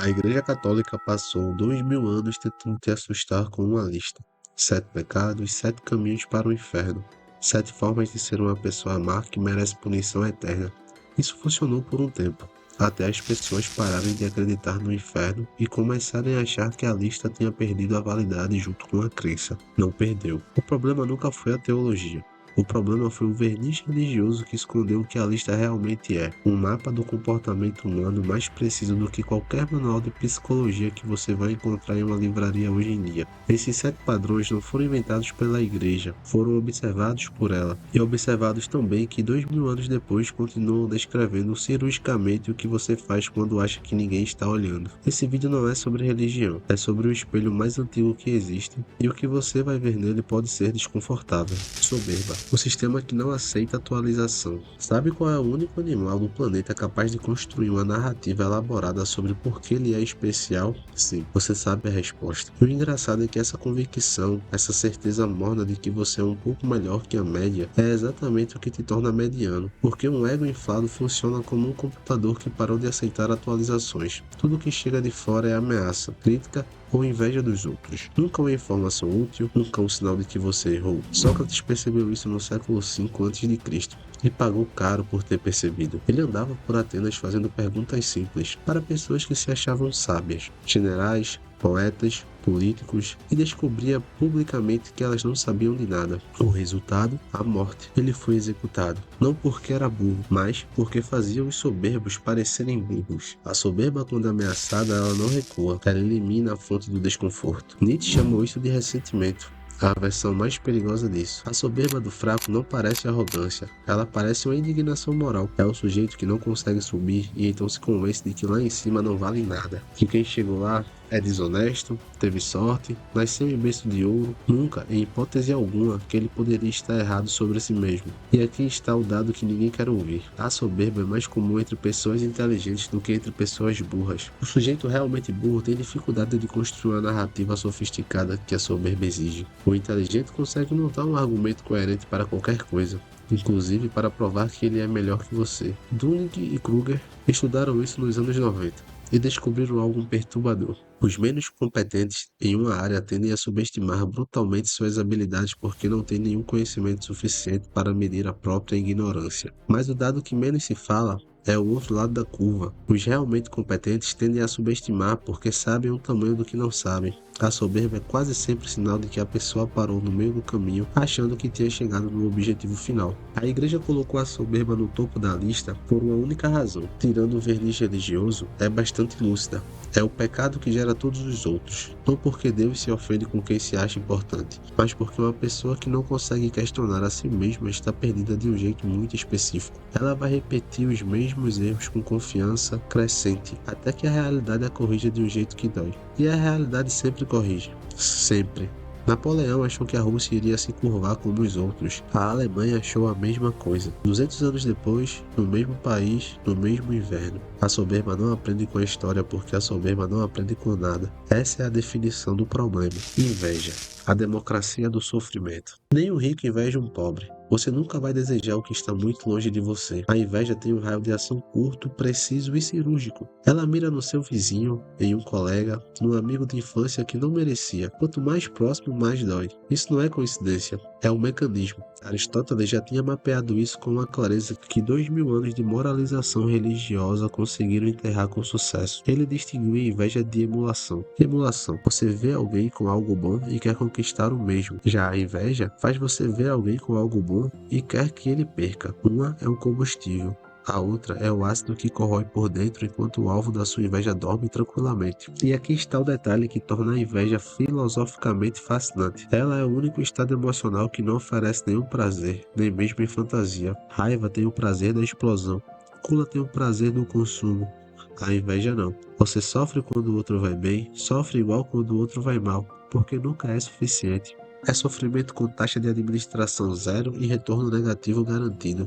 A Igreja Católica passou 2000 anos tentando te assustar com uma lista. 7 pecados, 7 caminhos para o inferno. 7 formas de ser uma pessoa má que merece punição eterna. Isso funcionou por um tempo, até as pessoas pararem de acreditar no inferno e começarem a achar que a lista tinha perdido a validade junto com a crença. Não perdeu. O problema nunca foi a teologia. O problema foi o verniz religioso que escondeu o que a lista realmente é: um mapa do comportamento humano mais preciso do que qualquer manual de psicologia que você vai encontrar em uma livraria hoje em dia. Esses 7 padrões não foram inventados pela igreja, foram observados por ela, e observados tão bem que 2000 anos depois continuam descrevendo cirurgicamente o que você faz quando acha que ninguém está olhando. Esse vídeo não é sobre religião, é sobre o espelho mais antigo que existe, e o que você vai ver nele pode ser desconfortável. Soberba. O sistema que não aceita atualização. Sabe qual é o único animal do planeta capaz de construir uma narrativa elaborada sobre por que ele é especial? Sim, você sabe a resposta. O engraçado é que essa convicção, essa certeza morna de que você é um pouco melhor que a média, é exatamente o que te torna mediano, porque um ego inflado funciona como um computador que parou de aceitar atualizações. Tudo que chega de fora é ameaça, crítica ou inveja dos outros. Nunca uma informação útil, nunca um sinal de que você errou. Sócrates percebeu isso no século V a.C. e pagou caro por ter percebido. Ele andava por Atenas fazendo perguntas simples para pessoas que se achavam sábias, generais, poetas, políticos, e descobria publicamente que elas não sabiam de nada. O resultado? A morte. Ele foi executado, não porque era burro, mas porque fazia os soberbos parecerem burros. A soberba, quando ameaçada, ela não recua, ela elimina a fonte do desconforto. Nietzsche chamou isso de ressentimento. A versão mais perigosa disso. A soberba do fraco não parece arrogância, ela parece uma indignação moral. É o sujeito que não consegue subir e então se convence de que lá em cima não vale nada. Que quem chegou lá é desonesto, teve sorte, nasceu em berço de ouro, nunca, em hipótese alguma, que ele poderia estar errado sobre si mesmo. E aqui está o dado que ninguém quer ouvir. A soberba é mais comum entre pessoas inteligentes do que entre pessoas burras. O sujeito realmente burro tem dificuldade de construir uma narrativa sofisticada que a soberba exige. O inteligente consegue montar um argumento coerente para qualquer coisa, inclusive para provar que ele é melhor que você. Dunning e Kruger estudaram isso nos anos 90 e descobriram algo perturbador. Os menos competentes em uma área tendem a subestimar brutalmente suas habilidades porque não têm nenhum conhecimento suficiente para medir a própria ignorância. Mas o dado que menos se fala é o outro lado da curva. Os realmente competentes tendem a subestimar porque sabem o tamanho do que não sabem. A soberba é quase sempre sinal de que a pessoa parou no meio do caminho achando que tinha chegado no objetivo final. A igreja colocou a soberba no topo da lista por uma única razão. Tirando o verniz religioso, é bastante lúcida. É o pecado que gera todos os outros. Não porque Deus se ofende com quem se acha importante, mas porque uma pessoa que não consegue questionar a si mesma está perdida de um jeito muito específico. Ela vai repetir os mesmos erros com confiança crescente, até que a realidade a corrija de um jeito que dói. E a realidade sempre corrige. Sempre. Napoleão achou que a Rússia iria se curvar como os outros. A Alemanha achou a mesma coisa. 200 anos depois, no mesmo país, no mesmo inverno. A soberba não aprende com a história porque a soberba não aprende com nada. Essa é a definição do problema. Inveja. A democracia do sofrimento. Nem o rico inveja um pobre. Você nunca vai desejar o que está muito longe de você. A inveja tem um raio de ação curto, preciso e cirúrgico. Ela mira no seu vizinho, em um colega, num amigo de infância que não merecia. Quanto mais próximo, mais dói. Isso não é coincidência, é um mecanismo. Aristóteles já tinha mapeado isso com uma clareza que 2000 anos de moralização religiosa conseguiram enterrar com sucesso. Ele distinguiu a inveja de emulação. Emulação: você vê alguém com algo bom e quer conquistar o mesmo. Já a inveja faz você ver alguém com algo bom e quer que ele perca. Uma é um combustível. A outra é o ácido que corrói por dentro enquanto o alvo da sua inveja dorme tranquilamente. E aqui está o detalhe que torna a inveja filosoficamente fascinante. Ela é o único estado emocional que não oferece nenhum prazer, nem mesmo em fantasia. Raiva tem o prazer da explosão. Gula tem o prazer do consumo. A inveja não. Você sofre quando o outro vai bem, sofre igual quando o outro vai mal, porque nunca é suficiente. É sofrimento com taxa de administração zero e retorno negativo garantido.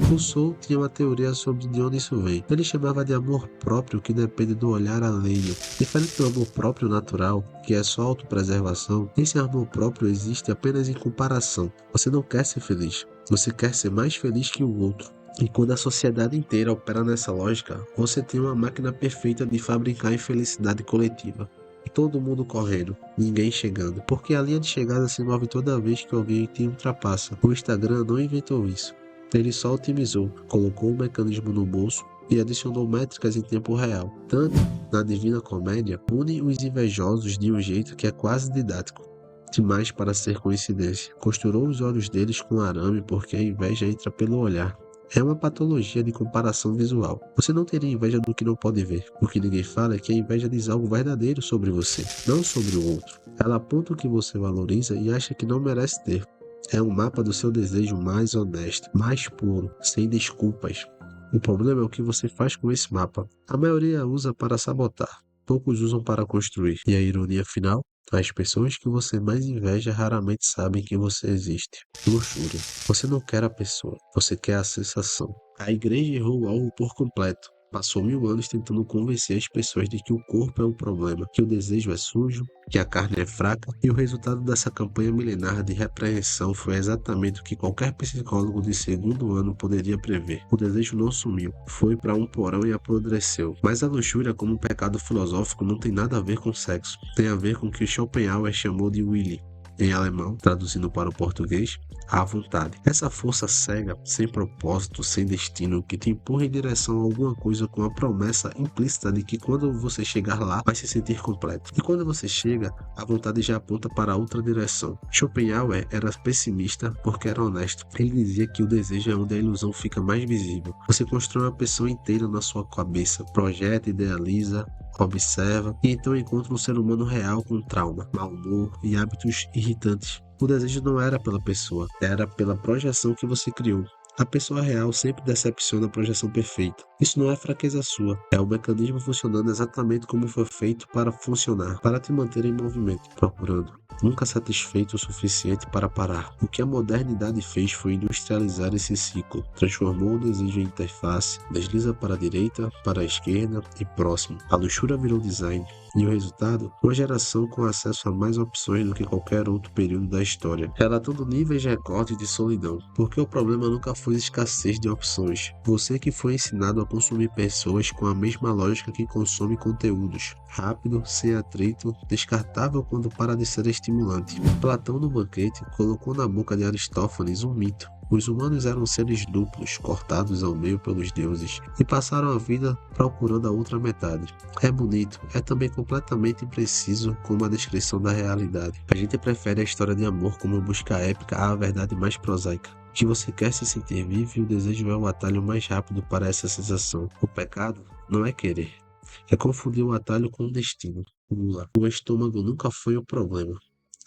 Rousseau tinha uma teoria sobre de onde isso vem. Ele chamava de amor próprio, que depende do olhar alheio. Diferente do amor próprio natural, que é só autopreservação, esse amor próprio existe apenas em comparação. Você não quer ser feliz, você quer ser mais feliz que o outro. E quando a sociedade inteira opera nessa lógica, você tem uma máquina perfeita de fabricar infelicidade coletiva. E todo mundo correndo, ninguém chegando, porque a linha de chegada se move toda vez que alguém te ultrapassa. O Instagram não inventou isso. Ele só otimizou, colocou o mecanismo no bolso e adicionou métricas em tempo real. Tanto, na Divina Comédia, une os invejosos de um jeito que é quase didático. Demais para ser coincidência. Costurou os olhos deles com arame porque a inveja entra pelo olhar. É uma patologia de comparação visual. Você não teria inveja do que não pode ver. O que ninguém fala é que a inveja diz algo verdadeiro sobre você, não sobre o outro. Ela aponta o que você valoriza e acha que não merece ter. É um mapa do seu desejo mais honesto, mais puro, sem desculpas. O problema é o que você faz com esse mapa. A maioria usa para sabotar, poucos usam para construir. E a ironia final? As pessoas que você mais inveja raramente sabem que você existe. Luxúria. Você não quer a pessoa, você quer a sensação. A igreja errou o alvo por completo. Passou 1000 anos tentando convencer as pessoas de que o corpo é o problema, que o desejo é sujo, que a carne é fraca, e o resultado dessa campanha milenar de repreensão foi exatamente o que qualquer psicólogo de segundo ano poderia prever. O desejo não sumiu, foi para um porão e apodreceu. Mas a luxúria, como um pecado filosófico, não tem nada a ver com sexo. Tem a ver com o que Schopenhauer chamou de Willi, em alemão, traduzindo para o português, à vontade. Essa força cega, sem propósito, sem destino, que te empurra em direção a alguma coisa com a promessa implícita de que quando você chegar lá, vai se sentir completo. E quando você chega, a vontade já aponta para outra direção. Schopenhauer era pessimista porque era honesto. Ele dizia que o desejo é onde a ilusão fica mais visível. Você constrói uma pessoa inteira na sua cabeça, projeta, idealiza, observa e então encontra um ser humano real com trauma, mau humor e hábitos irritantes. O desejo não era pela pessoa, era pela projeção que você criou. A pessoa real sempre decepciona a projeção perfeita. Isso não é fraqueza sua, é o mecanismo funcionando exatamente como foi feito para funcionar, para te manter em movimento, procurando, nunca satisfeito o suficiente para parar. O que a modernidade fez foi industrializar esse ciclo, transformou o desejo em interface, desliza para a direita, para a esquerda e próximo. A luxúria virou design. E o resultado? Uma geração com acesso a mais opções do que qualquer outro período da história, relatando níveis recordes de solidão. Porque o problema nunca foi escassez de opções. Você que foi ensinado a consumir pessoas com a mesma lógica que consome conteúdos. Rápido, sem atrito, descartável quando para de ser estimulante. Platão no banquete colocou na boca de Aristófanes um mito. Os humanos eram seres duplos, cortados ao meio pelos deuses, e passaram a vida procurando a outra metade. É bonito, é também completamente impreciso como a descrição da realidade. A gente prefere a história de amor como busca épica à verdade mais prosaica. Que você quer se sentir vivo e o desejo é o atalho mais rápido para essa sensação. O pecado não é querer, é confundir o atalho com o destino. Gula. O estômago nunca foi o problema.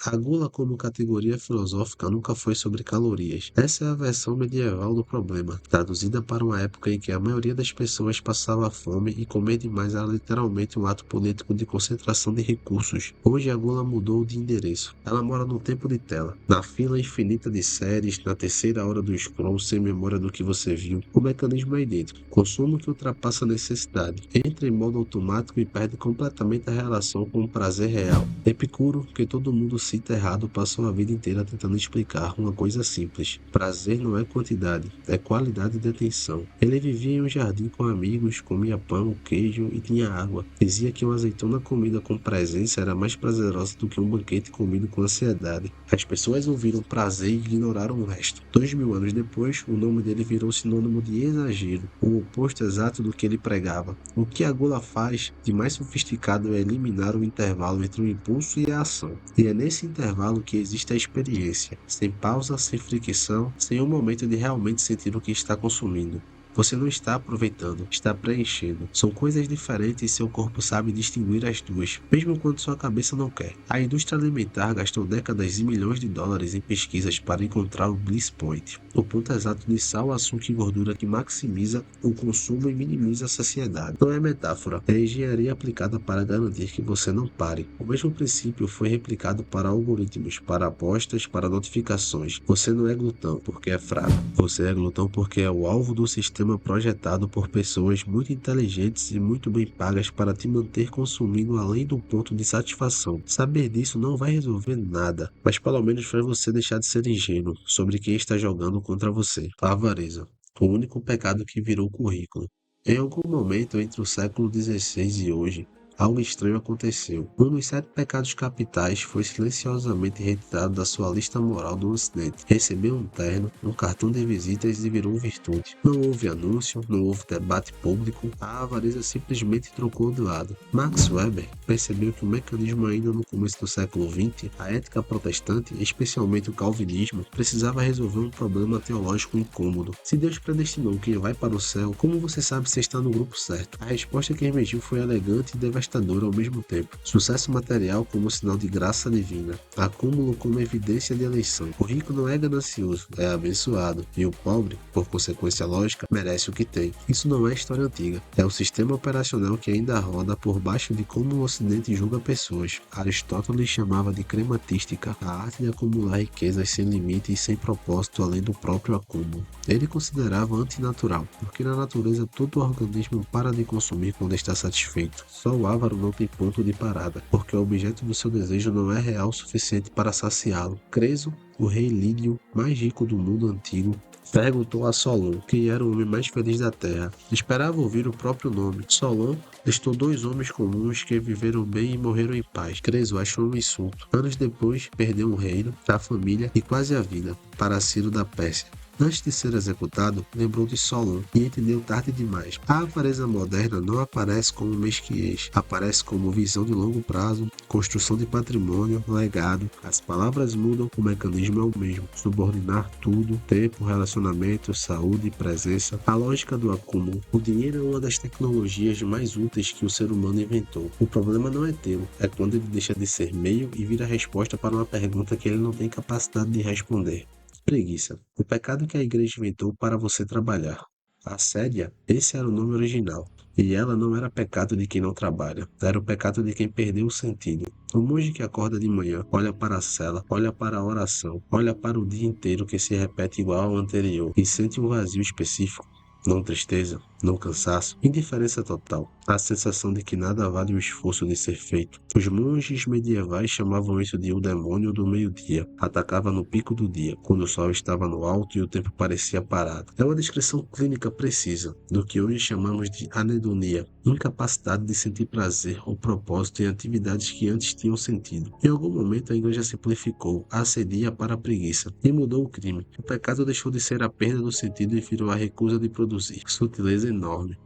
A gula como categoria filosófica nunca foi sobre calorias. Essa é a versão medieval do problema, traduzida para uma época em que a maioria das pessoas passava fome e comer demais era literalmente um ato político de concentração de recursos. Hoje a gula mudou de endereço. Ela mora no tempo de tela, na fila infinita de séries, na terceira hora do scroll sem memória do que você viu. O mecanismo é idêntico. Consumo que ultrapassa a necessidade. Entra em modo automático e perde completamente a relação com o prazer real. Epicuro, que todo mundo cita errado, passou a vida inteira tentando explicar uma coisa simples. Prazer não é quantidade, é qualidade de atenção. Ele vivia em um jardim com amigos, comia pão, queijo e tinha água. Dizia que uma azeitona comida com presença era mais prazerosa do que um banquete comido com ansiedade. As pessoas ouviram prazer e ignoraram o resto. 2000 anos depois, o nome dele virou sinônimo de exagero, o oposto exato do que ele pregava. O que a gula faz de mais sofisticado é eliminar o intervalo entre o impulso e a ação. E é nesse intervalo que existe a experiência, sem pausa, sem fricção, sem um momento de realmente sentir o que está consumindo. Você não está aproveitando, está preenchendo. São coisas diferentes e seu corpo sabe distinguir as duas, mesmo quando sua cabeça não quer. A indústria alimentar gastou décadas e milhões de dólares em pesquisas para encontrar o bliss point, o ponto exato de sal, açúcar e gordura que maximiza o consumo e minimiza a saciedade. Não é metáfora, é engenharia aplicada para garantir que você não pare. O mesmo princípio foi replicado para algoritmos, para apostas, para notificações. Você não é glutão porque é fraco. Você é glutão porque é o alvo do sistema projetado por pessoas muito inteligentes e muito bem pagas para te manter consumindo além do ponto de satisfação. Saber disso não vai resolver nada, mas pelo menos faz você deixar de ser ingênuo sobre quem está jogando contra você. A avareza. o único pecado que virou currículo. Em algum momento entre o século XVI e hoje, algo estranho aconteceu. Um dos 7 pecados capitais foi silenciosamente retirado da sua lista moral do Ocidente. Recebeu um terno, um cartão de visitas e virou virtude. Não houve anúncio, não houve debate público, a avareza simplesmente trocou de lado. Max Weber percebeu que o mecanismo ainda no começo do século XX, a ética protestante, especialmente o calvinismo, precisava resolver um problema teológico incômodo. Se Deus predestinou quem vai para o céu, como você sabe se está no grupo certo? A resposta que emergiu foi elegante e devastadora ao mesmo tempo. Sucesso material como sinal de graça divina. Acúmulo como evidência de eleição. O rico não é ganancioso, é abençoado. E o pobre, por consequência lógica, merece o que tem. Isso não é história antiga. É o sistema operacional que ainda roda por baixo de como o Ocidente julga pessoas. Aristóteles chamava de crematística, a arte de acumular riquezas sem limite e sem propósito além do próprio acúmulo. Ele considerava antinatural, porque na natureza todo organismo para de consumir quando está satisfeito. Só o avaro não tem ponto de parada, porque o objeto do seu desejo não é real o suficiente para saciá-lo. Creso, o rei lídio mais rico do mundo antigo, perguntou a Solon quem era o homem mais feliz da terra. Esperava ouvir o próprio nome. Solon listou 2 homens comuns que viveram bem e morreram em paz. Creso achou um insulto. Anos depois, perdeu um reino, a família e quase a vida para Ciro da Pérsia. Antes de ser executado, lembrou de Solon e entendeu tarde demais. A avareza moderna não aparece como mesquinhez, aparece como visão de longo prazo, construção de patrimônio, legado. As palavras mudam, o mecanismo é o mesmo. Subordinar tudo, tempo, relacionamento, saúde e presença. A lógica do acúmulo. O dinheiro é uma das tecnologias mais úteis que o ser humano inventou. O problema não é tê-lo, é quando ele deixa de ser meio e vira resposta para uma pergunta que ele não tem capacidade de responder. Preguiça. O pecado que a igreja inventou para você trabalhar. Assédia, esse era o nome original. E ela não era pecado de quem não trabalha, era o pecado de quem perdeu o sentido. O monge que acorda de manhã, olha para a cela, olha para a oração, olha para o dia inteiro que se repete igual ao anterior e sente um vazio específico. Não tristeza, não cansaço, indiferença total, a sensação de que nada vale o esforço de ser feito. Os monges medievais chamavam isso de o demônio do meio-dia. Atacava no pico do dia, quando o sol estava no alto e o tempo parecia parado. É uma descrição clínica precisa do que hoje chamamos de anedonia, incapacidade de sentir prazer ou propósito em atividades que antes tinham sentido. Em algum momento a igreja simplificou, ascedia para a preguiça e mudou o crime. O pecado deixou de ser a perda do sentido e virou a recusa de produzir. Sutileza enorme,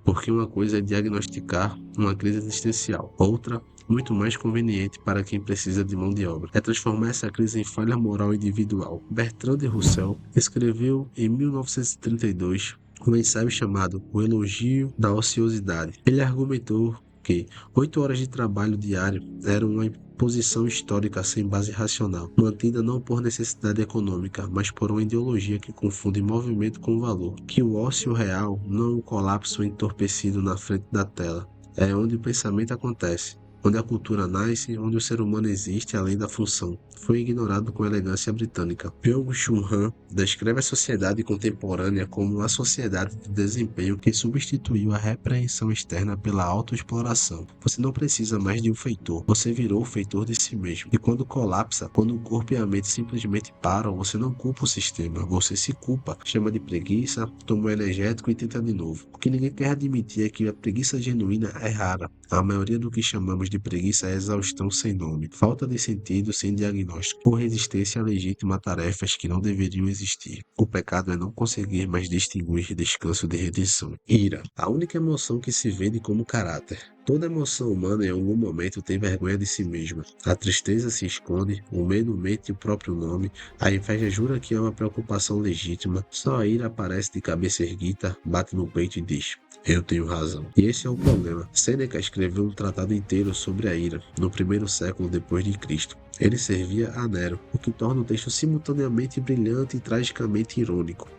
porque uma coisa é diagnosticar uma crise existencial, outra, muito mais conveniente para quem precisa de mão de obra, é transformar essa crise em falha moral individual. Bertrand de Russell escreveu em 1932 um ensaio chamado O Elogio da Ociosidade. Ele argumentou que 8 horas de trabalho diário eram uma posição histórica sem base racional, mantida não por necessidade econômica, mas por uma ideologia que confunde movimento com valor, que o ócio real não é um colapso entorpecido na frente da tela, é onde o pensamento acontece, onde a cultura nasce, onde o ser humano existe além da função. Foi ignorado com elegância britânica. Byung-Chul Han descreve a sociedade contemporânea como uma sociedade de desempenho que substituiu a repreensão externa pela autoexploração. Você não precisa mais de um feitor, você virou o feitor de si mesmo. E quando colapsa, quando o corpo e a mente simplesmente param, você não culpa o sistema, você se culpa. Chama de preguiça, toma um energético e tenta de novo. O que ninguém quer admitir é que a preguiça genuína é rara. A maioria do que chamamos de preguiça é exaustão sem nome, falta de sentido sem diagnóstico, ou resistência legítima a tarefas que não deveriam existir. O pecado é não conseguir mais distinguir descanso de redenção. Ira, a única emoção que se vende como caráter. Toda emoção humana em algum momento tem vergonha de si mesma. A tristeza se esconde, o medo mente o próprio nome, a inveja jura que é uma preocupação legítima, só a ira aparece de cabeça erguida, bate no peito e diz: eu tenho razão. E esse é o problema. Sêneca escreveu um tratado inteiro sobre a ira, no 1º século depois de Cristo. Ele servia a Nero, o que torna o texto simultaneamente brilhante e tragicamente irônico.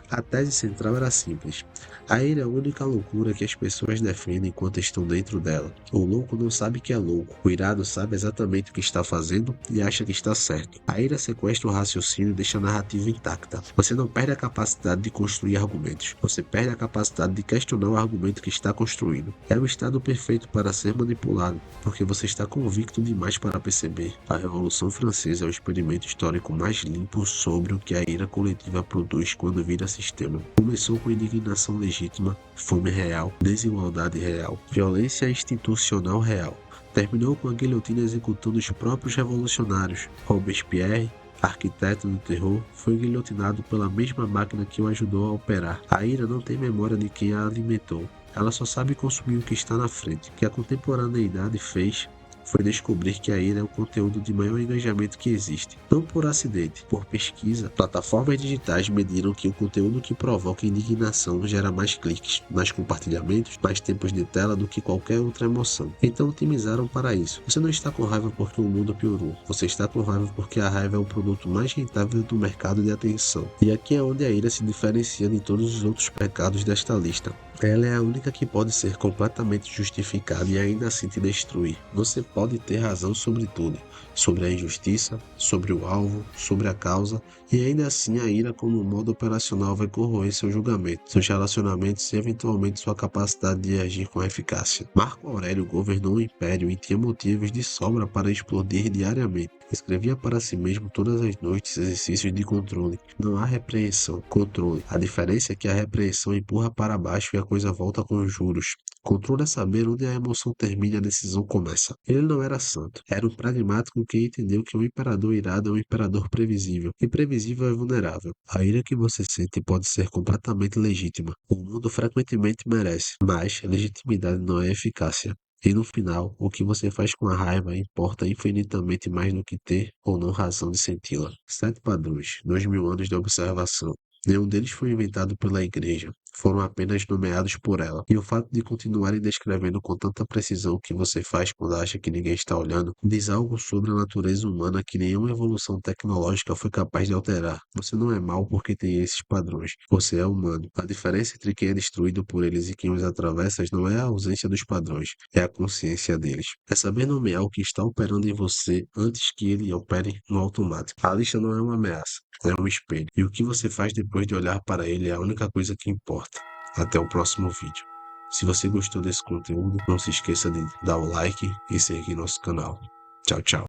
A tese central era simples. A ira é a única loucura que as pessoas defendem enquanto estão dentro dela. O louco não sabe que é louco. O irado sabe exatamente o que está fazendo e acha que está certo. A ira sequestra o raciocínio e deixa a narrativa intacta. Você não perde a capacidade de construir argumentos. Você perde a capacidade de questionar o argumento que está construindo. É o estado perfeito para ser manipulado, porque você está convicto demais para perceber. A Revolução Francesa é o experimento histórico mais limpo sobre o que a ira coletiva produz quando vira sistema. Começou com indignação legítima, fome real, desigualdade real, violência institucional real. Terminou com a guilhotina executando os próprios revolucionários. Robespierre, arquiteto do terror, foi guilhotinado pela mesma máquina que o ajudou a operar. A ira não tem memória de quem a alimentou. Ela só sabe consumir o que está na frente. O que a contemporaneidade fez foi descobrir que a ira é o conteúdo de maior engajamento que existe. Não por acidente, por pesquisa, plataformas digitais mediram que o conteúdo que provoca indignação gera mais cliques, mais compartilhamentos, mais tempos de tela do que qualquer outra emoção. Então otimizaram para isso. Você não está com raiva porque o mundo piorou. Você está com raiva porque a raiva é o produto mais rentável do mercado de atenção. E aqui é onde a ira se diferencia de todos os outros pecados desta lista. Ela é a única que pode ser completamente justificada e ainda assim te destruir. Você pode ter razão sobre tudo, sobre a injustiça, sobre o alvo, sobre a causa, e ainda assim a ira como modo operacional vai corroer seu julgamento, seus relacionamentos e eventualmente sua capacidade de agir com eficácia. Marco Aurélio governou o império e tinha motivos de sobra para explodir diariamente. Escrevia para si mesmo todas as noites exercícios de controle. Não há repreensão, controle. A diferença é que a repreensão empurra para baixo e a coisa volta com juros. Controle é saber onde a emoção termina e a decisão começa. Ele não era santo. Era um pragmático que entendeu que um imperador irado é um imperador previsível. E previsível é vulnerável. A ira que você sente pode ser completamente legítima. O mundo frequentemente merece, mas legitimidade não é eficácia. E no final, o que você faz com a raiva importa infinitamente mais do que ter ou não razão de senti-la. 7 padrões, 2000 anos de observação. Nenhum deles foi inventado pela igreja, foram apenas nomeados por ela. E o fato de continuarem descrevendo com tanta precisão o que você faz quando acha que ninguém está olhando, diz algo sobre a natureza humana que nenhuma evolução tecnológica foi capaz de alterar. Você não é mau porque tem esses padrões. Você é humano. A diferença entre quem é destruído por eles e quem os atravessa não é a ausência dos padrões, é a consciência deles. É saber nomear o que está operando em você antes que ele opere no automático. A lista não é uma ameaça. É um espelho. E o que você faz depois de olhar para ele é a única coisa que importa. Até o próximo vídeo. Se você gostou desse conteúdo, não se esqueça de dar o like e seguir nosso canal. Tchau, tchau.